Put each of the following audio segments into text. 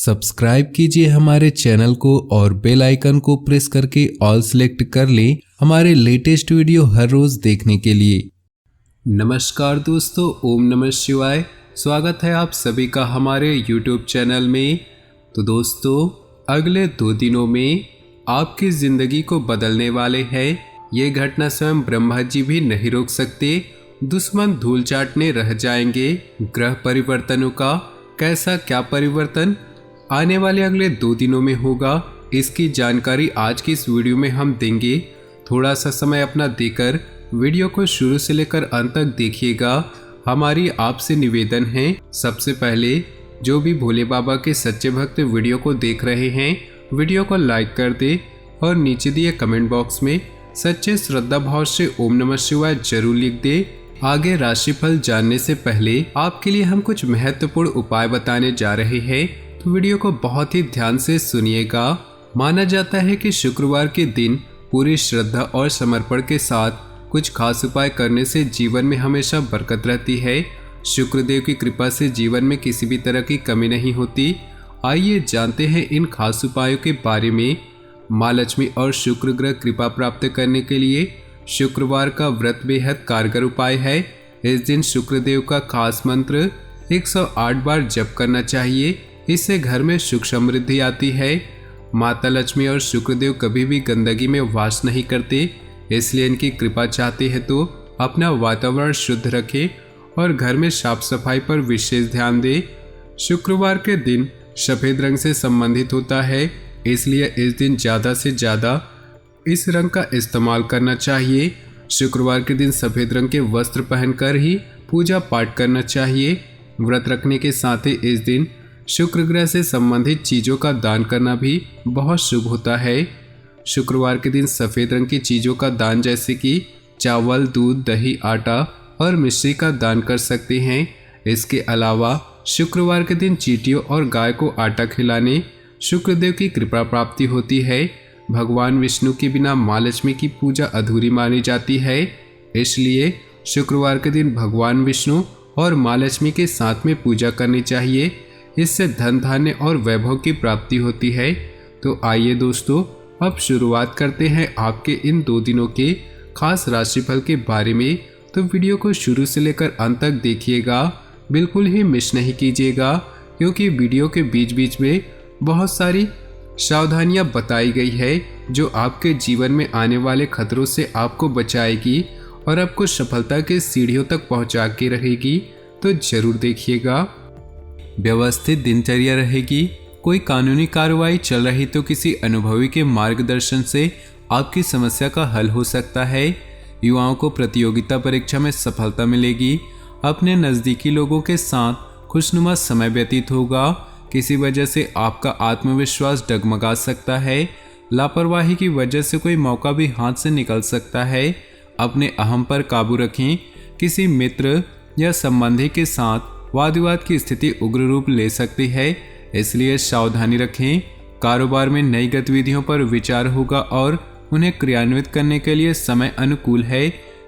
Subscribe कीजिए हमारे channel को और बेल आइकन को प्रेस करके ऑल सेलेक्ट कर लें हमारे लेटेस्ट वीडियो हर रोज देखने के लिए। नमस्कार दोस्तों, ओम नमः शिवाय। स्वागत है आप सभी का हमारे YouTube चैनल में। तो दोस्तों, अगले 2 दिनों में आपकी ज़िंदगी को बदलने वाले हैं। ये घटना स्वयं ब्रह्मा जी भी नहीं रोक सकते। दुश्मन धूल चाटने रह जाएंगे। ग्रह परिवर्तनों का कैसा क्या परिवर्तन आने वाले अगले 2 दिनों में होगा, इसकी जानकारी आज की इस वीडियो में हम देंगे। थोड़ा सा समय अपना देकर वीडियो को शुरू से लेकर अंत तक देखिएगा। हमारी आपसे निवेदन है, सबसे पहले जो भी भोले बाबा के सच्चे भक्त वीडियो को देख रहे हैं, वीडियो को लाइक कर दे और नीचे दिए कमेंट बॉक्स में सच्चे श्रद्धा भाव से ओम नमः शिवाय जरूर लिख दे। आगे राशिफल जानने से पहले आपके लिए हम कुछ महत्वपूर्ण उपाय बताने जा रहे हैं, तो वीडियो को बहुत ही ध्यान से सुनिएगा। माना जाता है कि शुक्रवार के दिन पूरी श्रद्धा और समर्पण के साथ कुछ खास उपाय करने से जीवन में हमेशा बरकत रहती है। शुक्रदेव की कृपा से जीवन में किसी भी तरह की कमी नहीं होती। आइए जानते हैं इन खास उपायों के बारे में। माँ लक्ष्मी और शुक्र ग्रह कृपा प्राप्त करने के लिए शुक्रवार का व्रत बेहद कारगर उपाय है। इस दिन शुक्रदेव का खास मंत्र 108 बार जप करना चाहिए। इससे घर में सुख समृद्धि आती है। माता लक्ष्मी और शुक्रदेव कभी भी गंदगी में वास नहीं करते, इसलिए इनकी कृपा चाहते हैं तो अपना वातावरण शुद्ध रखें और घर में साफ सफाई पर विशेष ध्यान दें। शुक्रवार के दिन सफ़ेद रंग से संबंधित होता है, इसलिए इस दिन ज़्यादा से ज़्यादा इस रंग का इस्तेमाल करना चाहिए। शुक्रवार के दिन सफ़ेद रंग के वस्त्र पहनकर ही पूजा पाठ करना चाहिए। व्रत रखने के साथ ही इस दिन शुक्र ग्रह से संबंधित चीज़ों का दान करना भी बहुत शुभ होता है। शुक्रवार के दिन सफ़ेद रंग की चीज़ों का दान जैसे कि चावल, दूध, दही, आटा और मिश्री का दान कर सकते हैं। इसके अलावा शुक्रवार के दिन चींटियों और गाय को आटा खिलाने शुक्रदेव की कृपा प्राप्ति होती है। भगवान विष्णु के बिना माँ लक्ष्मी की पूजा अधूरी मानी जाती है, इसलिए शुक्रवार के दिन भगवान विष्णु और माँ लक्ष्मी के साथ में पूजा करनी चाहिए। इससे धन धान्य और वैभव की प्राप्ति होती है। तो आइए दोस्तों, अब शुरुआत करते हैं आपके इन 2 दिनों के खास राशिफल के बारे में। तो वीडियो को शुरू से लेकर अंत तक देखिएगा, बिल्कुल ही मिस नहीं कीजिएगा, क्योंकि वीडियो के बीच बीच में बहुत सारी सावधानियां बताई गई है जो आपके जीवन में आने वाले खतरों से आपको बचाएगी और आपको सफलता के सीढ़ियों तक पहुंचा के रहेगी। तो जरूर देखिएगा। व्यवस्थित दिनचर्या रहेगी। कोई कानूनी कार्रवाई चल रही तो किसी अनुभवी के मार्गदर्शन से आपकी समस्या का हल हो सकता है। युवाओं को प्रतियोगिता परीक्षा में सफलता मिलेगी। अपने नज़दीकी लोगों के साथ खुशनुमा समय व्यतीत होगा। किसी वजह से आपका आत्मविश्वास डगमगा सकता है। लापरवाही की वजह से कोई मौका भी हाथ से निकल सकता है। अपने अहम पर काबू रखें। किसी मित्र या संबंधी के साथ वाद विवाद की स्थिति उग्र रूप ले सकती है, इसलिए सावधानी रखें। कारोबार में नई गतिविधियों पर विचार होगा और उन्हें क्रियान्वित करने के लिए समय अनुकूल है।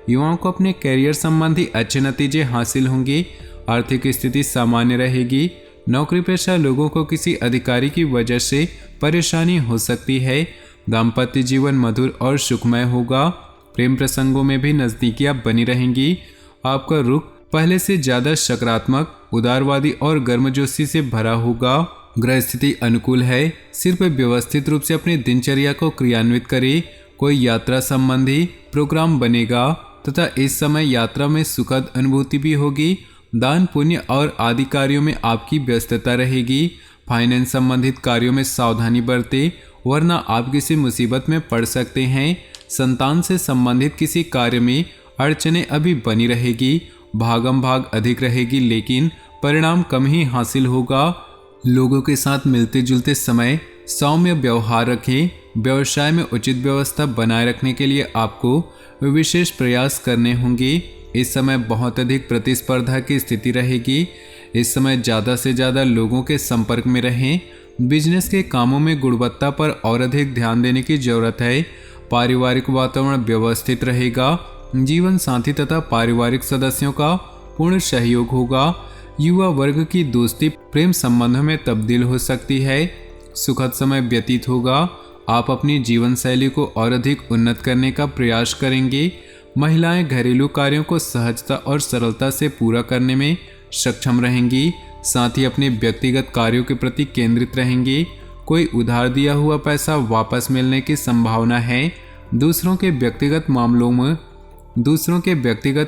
युवाओं को अपने कैरियर संबंधी अच्छे नतीजे हासिल होंगे। आर्थिक स्थिति सामान्य रहेगी। नौकरी पेशा लोगों को किसी अधिकारी की वजह से परेशानी हो सकती है। दाम्पत्य जीवन मधुर और सुखमय होगा। प्रेम प्रसंगों में भी नज़दीकियां बनी रहेंगी। आपका रुख पहले से ज़्यादा सकारात्मक, उदारवादी और गर्मजोशी से भरा होगा। ग्रह स्थिति अनुकूल है। सिर्फ व्यवस्थित रूप से अपनी दिनचर्या को क्रियान्वित करें। कोई यात्रा संबंधी प्रोग्राम बनेगा तथा इस समय यात्रा में सुखद अनुभूति भी होगी। दान पुण्य और आदि कार्यों में आपकी व्यस्तता रहेगी। फाइनेंस संबंधित कार्यों में सावधानी बरतें, वरना आप किसी मुसीबत में पड़ सकते हैं। संतान से संबंधित किसी कार्य में अड़चनें अभी बनी रहेगी। भागम भाग अधिक रहेगी, लेकिन परिणाम कम ही हासिल होगा। लोगों के साथ मिलते जुलते समय सौम्य व्यवहार रखें। व्यवसाय में उचित व्यवस्था बनाए रखने के लिए आपको विशेष प्रयास करने होंगे। इस समय बहुत अधिक प्रतिस्पर्धा की स्थिति रहेगी। इस समय ज़्यादा से ज़्यादा लोगों के संपर्क में रहें। बिजनेस के कामों में गुणवत्ता पर और अधिक ध्यान देने की जरूरत है। पारिवारिक वातावरण व्यवस्थित रहेगा। जीवन साथी तथा पारिवारिक सदस्यों का पूर्ण सहयोग होगा। युवा वर्ग की दोस्ती प्रेम संबंधों में तब्दील हो सकती है। सुखद समय व्यतीत होगा। आप अपनी जीवन शैली को और अधिक उन्नत करने का प्रयास करेंगे। महिलाएं घरेलू कार्यों को सहजता और सरलता से पूरा करने में सक्षम रहेंगी। साथ ही अपने व्यक्तिगत कार्यों के प्रति केंद्रित रहेंगी। कोई उधार दिया हुआ पैसा वापस मिलने की संभावना है। दूसरों के व्यक्तिगत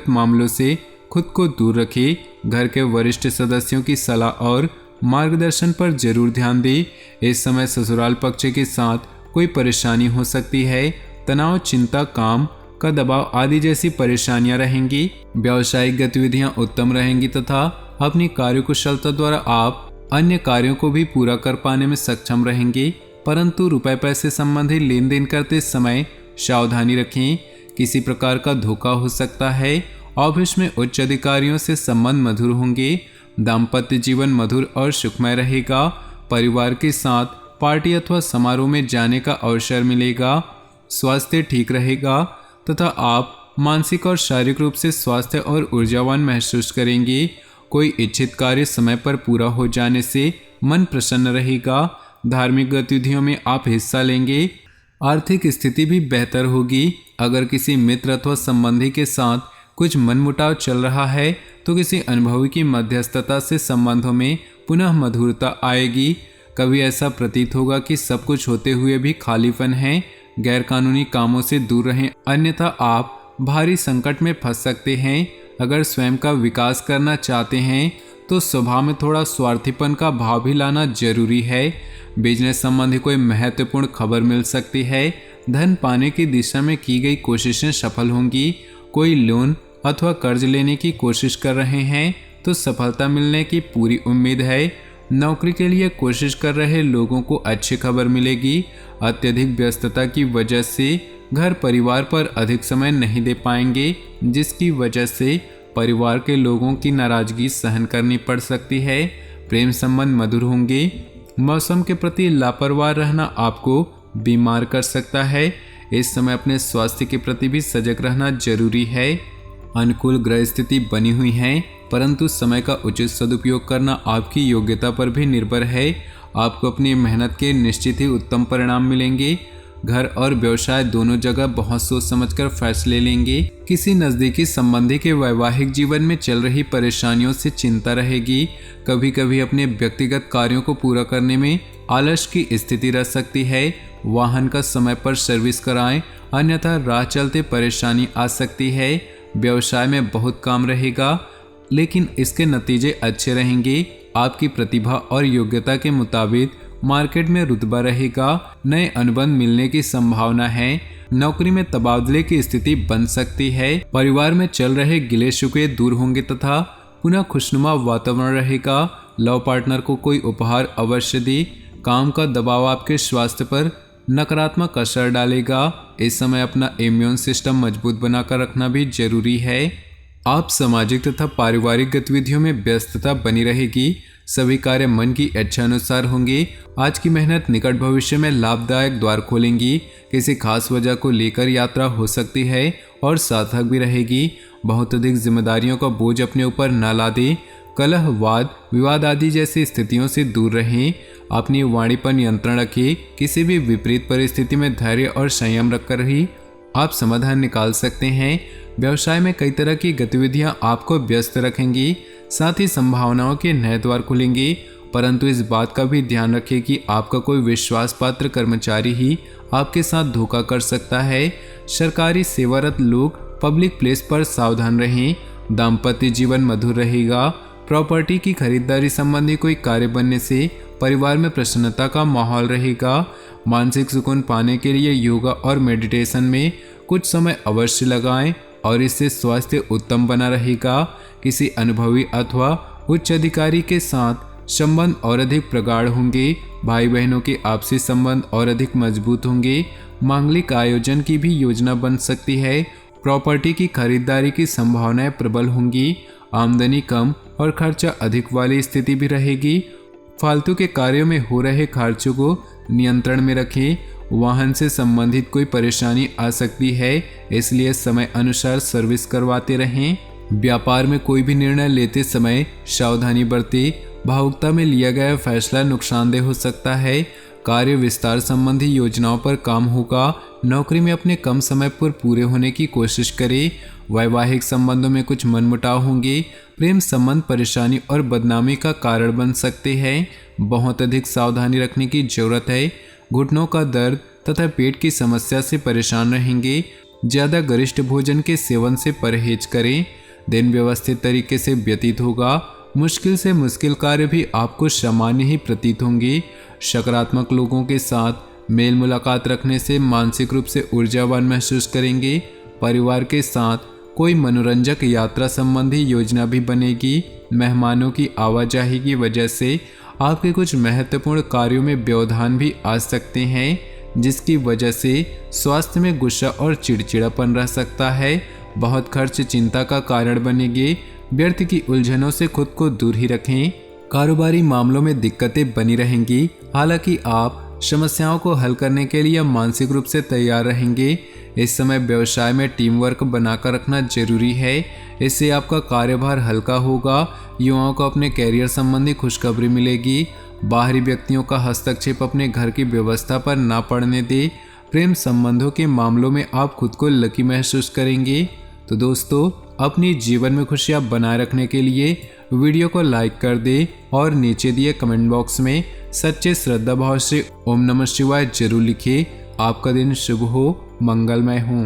मामलों से खुद को दूर रखें। घर के वरिष्ठ सदस्यों की सलाह और मार्गदर्शन पर जरूर ध्यान दें। इस समय ससुराल पक्ष के साथ कोई परेशानी हो सकती है। तनाव, चिंता, काम का दबाव आदि जैसी परेशानियां रहेंगी। व्यावसायिक गतिविधियां उत्तम रहेंगी तथा अपनी कार्यकुशलता द्वारा आप अन्य कार्यों को भी पूरा कर पाने में सक्षम रहेंगे। परंतु रुपए पैसे संबंधी लेन देन करते समय सावधानी रखें। किसी प्रकार का धोखा हो सकता है। ऑफिस में उच्च अधिकारियों से संबंध मधुर होंगे। दाम्पत्य जीवन मधुर और सुखमय रहेगा। परिवार के साथ पार्टी अथवा समारोह में जाने का अवसर मिलेगा। स्वास्थ्य ठीक रहेगा तथा आप मानसिक और शारीरिक रूप से स्वास्थ्य और ऊर्जावान महसूस करेंगे। कोई इच्छित कार्य समय पर पूरा हो जाने से मन प्रसन्न रहेगा। धार्मिक गतिविधियों में आप हिस्सा लेंगे। आर्थिक स्थिति भी बेहतर होगी। अगर किसी मित्र अथवा संबंधी के साथ कुछ मनमुटाव चल रहा है तो किसी अनुभवी की मध्यस्थता से संबंधों में पुनः मधुरता आएगी। कभी ऐसा प्रतीत होगा कि सब कुछ होते हुए भी खालीपन है। गैरकानूनी कामों से दूर रहें, अन्यथा आप भारी संकट में फंस सकते हैं। अगर स्वयं का विकास करना चाहते हैं तो स्वभाव में थोड़ा स्वार्थीपन का भाव भी लाना जरूरी है। बिजनेस संबंधी कोई महत्वपूर्ण खबर मिल सकती है। धन पाने की दिशा में की गई कोशिशें सफल होंगी। कोई लोन अथवा कर्ज लेने की कोशिश कर रहे हैं तो सफलता मिलने की पूरी उम्मीद है। नौकरी के लिए कोशिश कर रहे लोगों को अच्छी खबर मिलेगी। अत्यधिक व्यस्तता की वजह से घर परिवार पर अधिक समय नहीं दे पाएंगे, जिसकी वजह से परिवार के लोगों की नाराजगी सहन करनी पड़ सकती है। प्रेम संबंध मधुर होंगे। मौसम के प्रति लापरवाह रहना आपको बीमार कर सकता है। इस समय अपने स्वास्थ्य के प्रति भी सजग रहना जरूरी है। अनुकूल ग्रह स्थिति बनी हुई है, परंतु समय का उचित सदुपयोग करना आपकी योग्यता पर भी निर्भर है। आपको अपनी मेहनत के निश्चित ही उत्तम परिणाम मिलेंगे। घर और व्यवसाय दोनों जगह बहुत सोच समझकर फैसले लेंगे। किसी नज़दीकी संबंधी के वैवाहिक जीवन में चल रही परेशानियों से चिंता रहेगी। कभी कभी अपने व्यक्तिगत कार्यों को पूरा करने में आलस की स्थिति रह सकती है। वाहन का समय पर सर्विस कराएं, अन्यथा राह चलते परेशानी आ सकती है। व्यवसाय में बहुत काम रहेगा, लेकिन इसके नतीजे अच्छे रहेंगे। आपकी प्रतिभा और योग्यता के मुताबिक मार्केट में रुतबा रहेगा। नए अनुबंध मिलने की संभावना है। नौकरी में तबादले की स्थिति बन सकती है। परिवार में चल रहे गिले शिकवे दूर होंगे तथा पुनः खुशनुमा वातावरण रहेगा। लव पार्टनर को कोई उपहार अवश्य दे। काम का दबाव आपके स्वास्थ्य पर नकारात्मक असर डालेगा। इस समय अपना इम्यून सिस्टम मजबूत बनाकर रखना भी जरूरी है। आप सामाजिक तथा पारिवारिक गतिविधियों में व्यस्तता बनी रहेगी। सभी कार्य मन की इच्छा अनुसार होंगे। आज की मेहनत निकट भविष्य में लाभदायक द्वार खोलेंगी। किसी खास वजह को लेकर यात्रा हो सकती है और सार्थक भी रहेगी। बहुत अधिक जिम्मेदारियों का बोझ अपने ऊपर न ला दें। कलह, वाद विवाद आदि जैसी स्थितियों से दूर रहें। अपनी वाणी पर नियंत्रण रखें। किसी भी विपरीत परिस्थिति में धैर्य और संयम रखकर ही आप समाधान निकाल सकते हैं। व्यवसाय में कई तरह की गतिविधियां आपको व्यस्त रखेंगी। साथ ही संभावनाओं के नए द्वार खुलेंगे, परंतु इस बात का भी ध्यान रखें कि आपका कोई विश्वास पात्र कर्मचारी ही आपके साथ धोखा कर सकता है। सरकारी सेवारत लोग पब्लिक प्लेस पर सावधान रहें। दाम्पत्य जीवन मधुर रहेगा। प्रॉपर्टी की खरीदारी संबंधी कोई कार्य बनने से परिवार में प्रसन्नता का माहौल रहेगा। मानसिक सुकून पाने के लिए योगा और मेडिटेशन में कुछ समय अवश्य लगाएं और इससे स्वास्थ्य उत्तम बना रहेगा। किसी अनुभवी अथवा उच्च अधिकारी के साथ संबंध और अधिक प्रगाढ़ होंगे। भाई बहनों के आपसी संबंध और अधिक मजबूत होंगे। मांगलिक आयोजन की भी योजना बन सकती है। प्रॉपर्टी की खरीदारी की संभावनाएं प्रबल होंगी। आमदनी कम और खर्चा अधिक वाली स्थिति भी रहेगी। फालतू के कार्यों में हो रहे खर्चों को नियंत्रण में रखें। वाहन से संबंधित कोई परेशानी आ सकती है, इसलिए समय अनुसार सर्विस करवाते रहें। व्यापार में कोई भी निर्णय लेते समय सावधानी बरतें। भावुकता में लिया गया फैसला नुकसानदेह हो सकता है। कार्य विस्तार संबंधी योजनाओं पर काम होगा। नौकरी में अपने कम समय पर पूरे होने की कोशिश करें। वैवाहिक संबंधों में कुछ मनमुटाव होंगे। प्रेम संबंध परेशानी और बदनामी का कारण बन सकते हैं। बहुत अधिक सावधानी रखने की जरूरत है। घुटनों का दर्द तथा पेट की समस्या से परेशान रहेंगे। ज़्यादा गरिष्ठ भोजन के सेवन से परहेज करें। दिन व्यवस्थित तरीके से व्यतीत होगा। मुश्किल से मुश्किल कार्य भी आपको सामान्य ही प्रतीत होंगे। सकारात्मक लोगों के साथ मेल मुलाकात रखने से मानसिक रूप से ऊर्जावान महसूस करेंगे। परिवार के साथ कोई मनोरंजक यात्रा संबंधी योजना भी बनेगी। मेहमानों की आवाजाही की वजह से आपके कुछ महत्वपूर्ण कार्यों में व्यवधान भी आ सकते हैं, जिसकी वजह से स्वास्थ्य में गुस्सा और चिड़चिड़ापन रह सकता है। बहुत खर्च चिंता का कारण बनेंगे। व्यर्थ की उलझनों से खुद को दूर ही रखें। कारोबारी मामलों में दिक्कतें बनी रहेंगी। हालांकि आप समस्याओं को हल करने के लिए मानसिक रूप से तैयार रहेंगे। इस समय व्यवसाय में टीम वर्क बनाकर रखना जरूरी है। इससे आपका कार्यभार हल्का होगा। युवाओं को अपने कैरियर संबंधी खुशखबरी मिलेगी। बाहरी व्यक्तियों का हस्तक्षेप अपने घर की व्यवस्था पर ना पड़ने दे। प्रेम संबंधों के मामलों में आप खुद को लकी महसूस करेंगे। तो दोस्तों, अपनी जीवन में खुशियाँ बनाए रखने के लिए वीडियो को लाइक कर दे और नीचे दिए कमेंट बॉक्स में सच्चे श्रद्धा भाव से ओम नमः शिवाय जरूर लिखिए। आपका दिन शुभ हो, मंगलमय हो।